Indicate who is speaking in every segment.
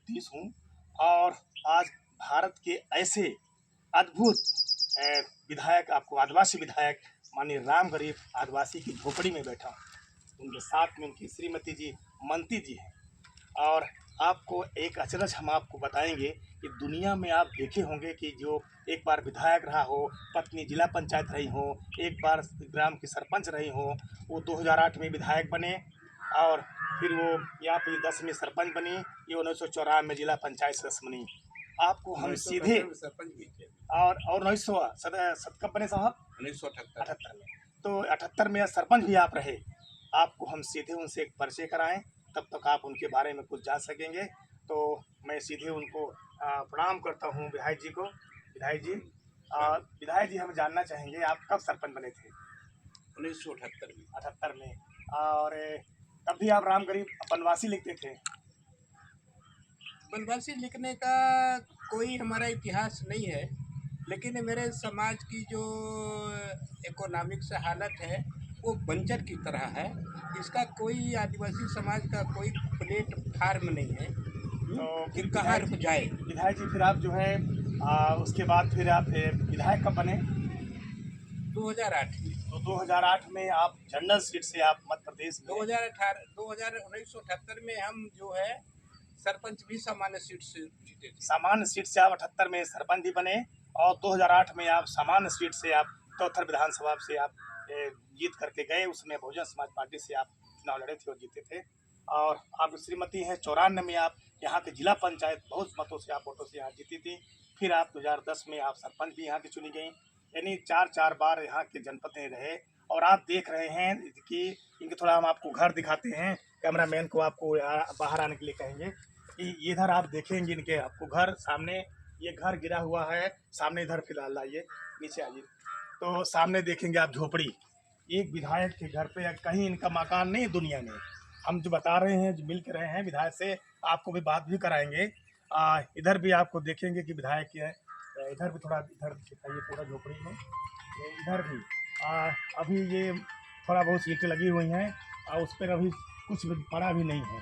Speaker 1: नीतीश हूँ और आज भारत के ऐसे अद्भुत विधायक, आपको आदिवासी विधायक माननीय राम गरीब आदिवासी की झोपड़ी में बैठा हूँ। उनके साथ में उनकी श्रीमती जी मंती जी हैं और आपको एक अचरज हम आपको बताएंगे कि दुनिया में आप देखे होंगे कि जो एक बार विधायक रहा हो, पत्नी जिला पंचायत रही हो, एक बार ग्राम की सरपंच रही हो, वो 2008 में विधायक बने और फिर वो यहाँ पे 10 में सरपंच बनी, ये 1994 में जिला पंचायत सदस्य बनी। आपको हम सीधे
Speaker 2: सरपंच भी थे
Speaker 1: और 1900 कब बने साहब?
Speaker 2: 1978।
Speaker 1: 78 में। तो 78 में सरपंच भी आप रहे। आपको हम सीधे उनसे एक परिचय कराएं, तब तक आप उनके बारे में कुछ जान सकेंगे। तो मैं सीधे उनको प्रणाम करता हूँ विधायक जी को। विधायक जी, विधायक जी हम जानना चाहेंगे आप कब सरपंच बने थे?
Speaker 2: 1978 में।
Speaker 1: 78 में। और तब भी आप राम गरीब बनवासी लिखते थे?
Speaker 2: बनवासी लिखने का कोई हमारा इतिहास नहीं है, लेकिन मेरे समाज की जो इकोनॉमिक्स हालत है वो बंजर की तरह है। इसका कोई आदिवासी समाज का कोई प्लेटफार्म नहीं है कि कहाँ रुक जाए।
Speaker 1: विधायक जी फिर आप जो है उसके बाद फिर आप विधायक कब बने?
Speaker 2: 2008 में।
Speaker 1: तो 2008 में आप जनरल सीट से आप मध्य प्रदेश में
Speaker 2: 1978 में हम जो है सरपंच भी सामान्य सीट से जीते थे।
Speaker 1: सामान्य सीट से आप 78 में सरपंच भी बने और 2008 में आप सामान्य सीट से आप चौथर विधानसभा से आप जीत करके गए। उसमें बहुजन समाज पार्टी से आप चुनाव लड़े थे और जीते थे। और आप श्रीमती हैं 94 में आप यहाँ के जिला पंचायत बहुत मतों से आप वोटों से यहाँ जीती थी। फिर आप 2010 में आप सरपंच भी यहाँ की चुनी गई। यानी चार बार यहाँ के जनपद में रहे। और आप देख रहे हैं कि इनके थोड़ा हम आपको घर दिखाते हैं, कैमरामैन को आपको बाहर आने के लिए कहेंगे कि इधर आप देखेंगे इनके आपको घर सामने, ये घर गिरा हुआ है सामने, इधर फिलहाल लाइए नीचे आइए। तो सामने देखेंगे आप झोपड़ी, एक विधायक के घर पे कहीं इनका मकान नहीं दुनिया में। हम जो बता रहे हैं, जो मिल के रहे हैं विधायक से, आपको भी बात भी कराएंगे। इधर भी आपको देखेंगे कि विधायक है, इधर भी थोड़ा इधर दिखाइए पूरा झोपड़ी में, इधर भी अभी ये थोड़ा बहुत ईंटें लगी हुई हैं और उस पर अभी कुछ भी पड़ा भी नहीं है।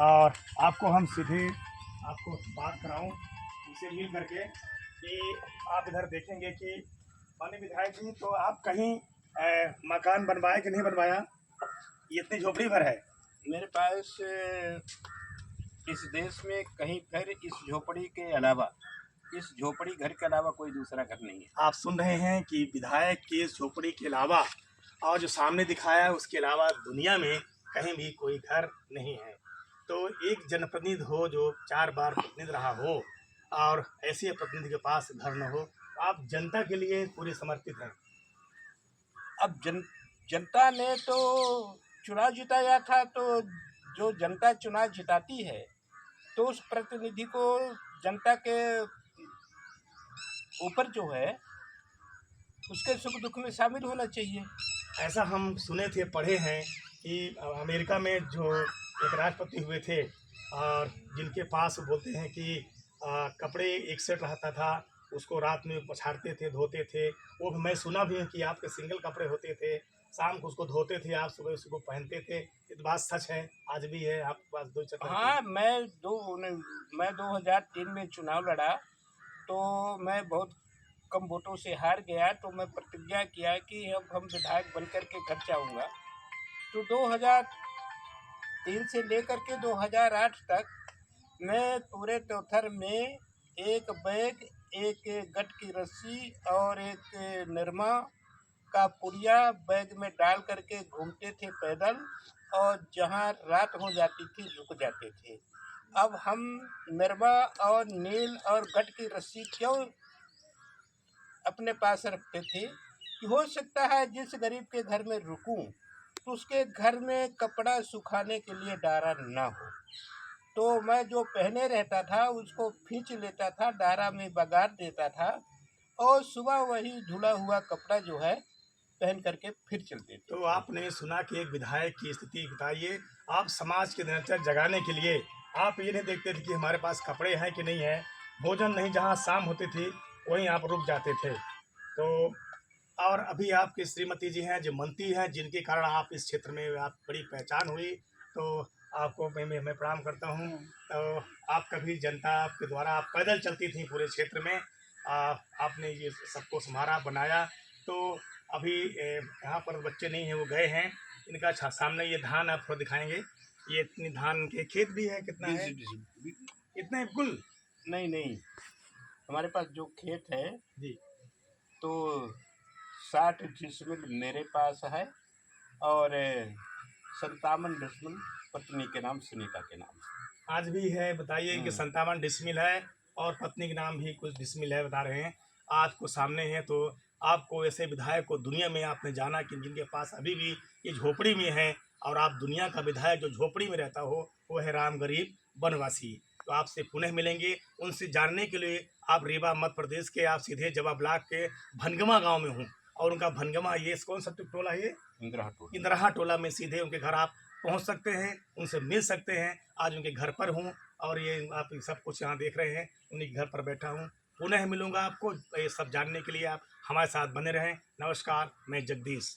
Speaker 1: और आपको हम सीधे आपको बात कराऊं उनसे मिल करके कि आप इधर देखेंगे कि माननीय विधायक जी, तो आप कहीं मकान बनवाए कि नहीं बनवाया? ये इतनी झोपड़ी भर है
Speaker 2: मेरे पास इस देश में कहीं पर इस झोपड़ी के अलावा, इस झोपड़ी घर के अलावा कोई दूसरा घर नहीं है।
Speaker 1: आप सुन रहे हैं कि विधायक के झोपड़ी के अलावा और जो सामने दिखाया है उसके अलावा दुनिया में कहीं भी कोई घर नहीं है। तो एक जनप्रतिनिधि हो जो 4 बार प्रतिनिधि रहा हो और ऐसे प्रतिनिधि के पास घर न हो, आप जनता के लिए पूरे समर्पित हैं।
Speaker 2: अब जनता ने तो चुनाव जिताया था, तो जो जनता चुनाव जिताती है तो उस प्रतिनिधि को जनता के ऊपर जो है उसके सुख दुख में शामिल होना चाहिए।
Speaker 1: ऐसा हम सुने थे, पढ़े हैं कि अमेरिका में जो एक राष्ट्रपति हुए थे और जिनके पास बोलते हैं कि कपड़े एक सेट रहता था, उसको रात में पछाड़ते थे, धोते थे। वो मैं सुना भी है कि आपके सिंगल कपड़े होते थे, शाम को उसको धोते थे, आप सुबह उसको पहनते थे। ये तो बात सच है, आज भी है आपके पास 2 चक्कर?
Speaker 2: हाँ, मैं 2003 में चुनाव लड़ा, तो मैं बहुत कम वोटों से हार गया। तो मैं प्रतिज्ञा किया कि अब हम विधायक बनकर के घर जाऊंगा। तो 2003 से लेकर के 2008 तक मैं पूरे त्योथर में एक बैग, एक गट की रस्सी और एक निरमा का पुड़िया बैग में डाल करके घूमते थे पैदल, और जहाँ रात हो जाती थी रुक जाते थे। अब हम निरमा और नील और गट की रस्सी क्यों अपने पास रखते थे कि हो सकता है जिस गरीब के घर में रुकूं तो उसके घर में कपड़ा सुखाने के लिए डारा ना हो, तो मैं जो पहने रहता था उसको खींच लेता था, डारा में बगाड़ देता था और सुबह वही धुला हुआ कपड़ा जो है पहन करके फिर चल देते
Speaker 1: तो
Speaker 2: थे।
Speaker 1: आपने सुना कि एक विधायक की स्थिति बताइए, आप समाज के दिनचर्या जगाने के लिए आप ये नहीं देखते थे कि हमारे पास कपड़े हैं कि नहीं है, भोजन नहीं, जहाँ शाम होती थी वहीं आप रुक जाते थे। तो और अभी आपकी श्रीमती जी हैं जो मंत्री हैं, जिनके कारण आप इस क्षेत्र में आप बड़ी पहचान हुई। तो आपको मैं प्रणाम करता हूँ। तो आपका भी जनता आपके द्वारा आप पैदल चलती थी पूरे क्षेत्र में, आपने ये सबको संभाला बनाया। तो अभी यहाँ पर बच्चे नहीं हैं, वो गए हैं। इनका सामने ये धान आप थोड़ा दिखाएंगे। ये इतनी धान के खेत भी है, कितना है? इतना है कुल?
Speaker 2: नहीं नहीं, हमारे पास जो खेत है
Speaker 1: जी
Speaker 2: तो 60 डिसमिल मेरे पास है और 57 डिसमिल पत्नी के नाम सुनीता के नाम से।
Speaker 1: आज भी है, बताइए कि 57 डिसमिल है और पत्नी के नाम भी कुछ डिसमिल है, बता रहे हैं। आज को सामने है, तो आपको ऐसे विधायक को दुनिया में आपने जाना कि जिनके पास अभी भी ये झोपड़ी में है, और आप दुनिया का विधायक जो झोपड़ी में रहता हो, वो है राम गरीब वनवासी। तो आपसे पुनः मिलेंगे। उनसे जानने के लिए आप रीवा मध्य प्रदेश के, आप सीधे जवा ब्लॉक के भनगमा गाँव में हूँ, और उनका भनगमा ये कौन सा टोला है? ये इंद्रहा टोला में सीधे उनके घर आप पहुंच सकते हैं, उनसे मिल सकते हैं। आज उनके घर पर हूं और ये आप सब कुछ यहाँ देख रहे हैं, उन्हीं के घर पर बैठा हूं। पुनः मिलूंगा आपको, ये सब जानने के लिए आप हमारे साथ बने रहें। नमस्कार, मैं जगदीश।